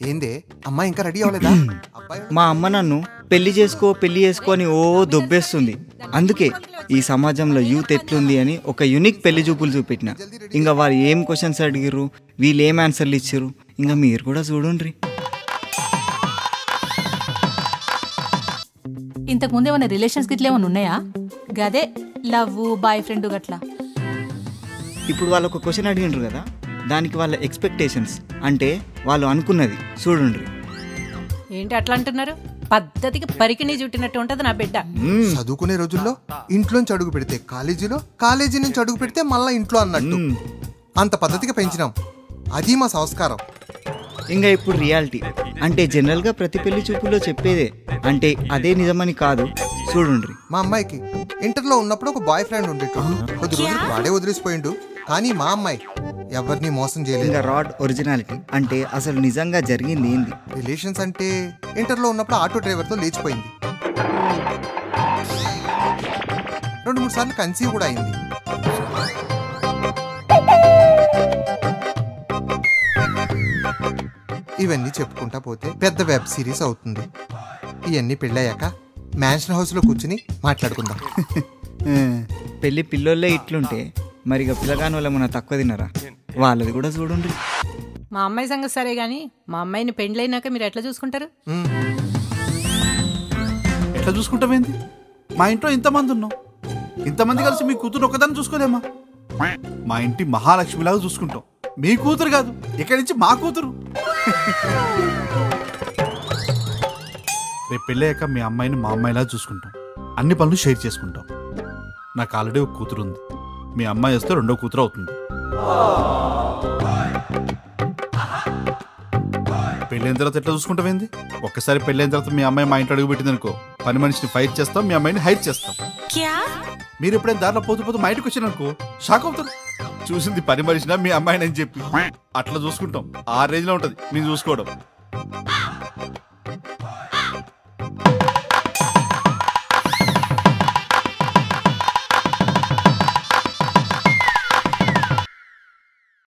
ఏందే అమ్మాయి ఇంకా రెడీ అవ్వలేదా? మా అమ్మ నన్ను పెళ్లి చేసుకో అని ఓ దొబ్బేస్తుంది. అందుకే ఈ సమాజంలో యూత్ ఎట్లుంది అని ఒక యూనిక్ పెళ్లి చూపులు చూపెట్టిన. ఇంకా వారు ఏం క్వశ్చన్స్ అడిగిర్రు, వీళ్ళు ఏం ఆన్సర్లు ఇచ్చారు, ఇంకా మీరు కూడా చూడండి. ఇంతకు ముందు ఏమైనా రిలేషన్స్ గిట్ల ఏమైనా ఉన్నాయా? గదే లవ్ బాయ్ ఫ్రెండ్ గట్లా. ఇప్పుడు వాళ్ళు ఒక క్వశ్చన్ అడిగినారు కదా, దానికి వాళ్ళ ఎక్స్పెక్టేషన్స్ అంటే వాళ్ళు అనుకున్నది చూడండి. ఏంటి అట్లా అంటున్నారు? పద్ధతికి పరికిణి చుట్టినట్టు ఉంటది నా బిడ్డ. చదువుకునే రోజుల్లో ఇంట్లోంచి అడుగు పెడితే కాలేజీలో, కాలేజీ నుంచి అడుగు పెడితే మళ్ళా ఇంట్లో అన్నట్టు అంత పద్ధతిగా పెంచినాం. అది మా సంస్కారం. ఇంకా ఇప్పుడు రియాలిటీ అంటే జనరల్గా ప్రతి పెళ్లి చూపులో చెప్పేదే, అంటే అదే నిజమని కాదు చూడండి. మా అమ్మాయికి ఇంటర్లో ఉన్నప్పుడు ఒక బాయ్ ఫ్రెండ్ ఉండేటోడు. కొద్ది రోజులు వాడే వదిలేసిపోయిండు. కానీ మా అమ్మాయి ఎవరిని మోసం చేయలేదు. ఇంకా రాడ్ ఒరిజినాలిటీ అంటే అసలు నిజంగా జరిగింది ఏంది? రిలేషన్స్ అంటే ఇంటర్లో ఉన్నప్పుడు ఆటో డ్రైవర్తో లేచిపోయింది. 2-3 సార్లు కన్సీవ్ కూడా అయింది. ఇవన్నీ చెప్పుకుంటా పోతే పెద్ద వెబ్ సిరీస్ అవుతుంది. ఇవన్నీ పెళ్ళయ్యాక మ్యాన్షన్ హౌస్ లో కూర్చుని మాట్లాడుకుందాం. పెళ్లి పిల్లోళ్ళే ఇట్లుంటే మరి ఇక పిల్లగాని వాళ్ళ మన తక్కువ తిన్నారా? వాళ్ళది కూడా చూడండి. మా అమ్మాయి సంగతి సరే గాని మా అమ్మాయిని పెండ్లైనాక మీరు ఎట్లా చూసుకుంటారు? ఎట్లా చూసుకుంటామేంది? మా ఇంట్లో ఇంతమంది ఉన్నాం, ఇంతమంది కలిసి మీ కూతురు ఒకదాన్ని చూసుకోలేమా? మా ఇంటి మహాలక్ష్మిలాగా చూసుకుంటాం. మీ కూతురు కాదు, ఇక్కడి నుంచి మా కూతురు. రేపు పెళ్ళయ్యాక మీ అమ్మాయిని మా అమ్మాయిలా చూసుకుంటాం. అన్ని పనులు షేర్ చేసుకుంటాం. నాకు ఆల్రెడీ ఒక కూతురు ఉంది. మీ అమ్మాయి వస్తే 2వ కూతురు అవుతుంది. పెళ్ళైన తర్వాత ఎట్లా చూసుకుంటామేంది? ఒక్కసారి పెళ్ళైన తర్వాత మీ అమ్మాయి మా ఇంట్లో అడుగు పెట్టింది అనుకో, పని మనిషిని ఫైట్ చేస్తాం, మీ అమ్మాయిని హైట్ చేస్తాం. మీరు ఎప్పుడైనా దారిలో పోతూ మా ఇంటికి వచ్చారనుకో షాక్ అవుతారు. చూసింది పని మనిషినా మీ అమ్మాయిని అని చెప్పి. అట్లా చూసుకుంటాం. ఆ రేంజ్ లో ఉంటది మేము చూసుకోవడం.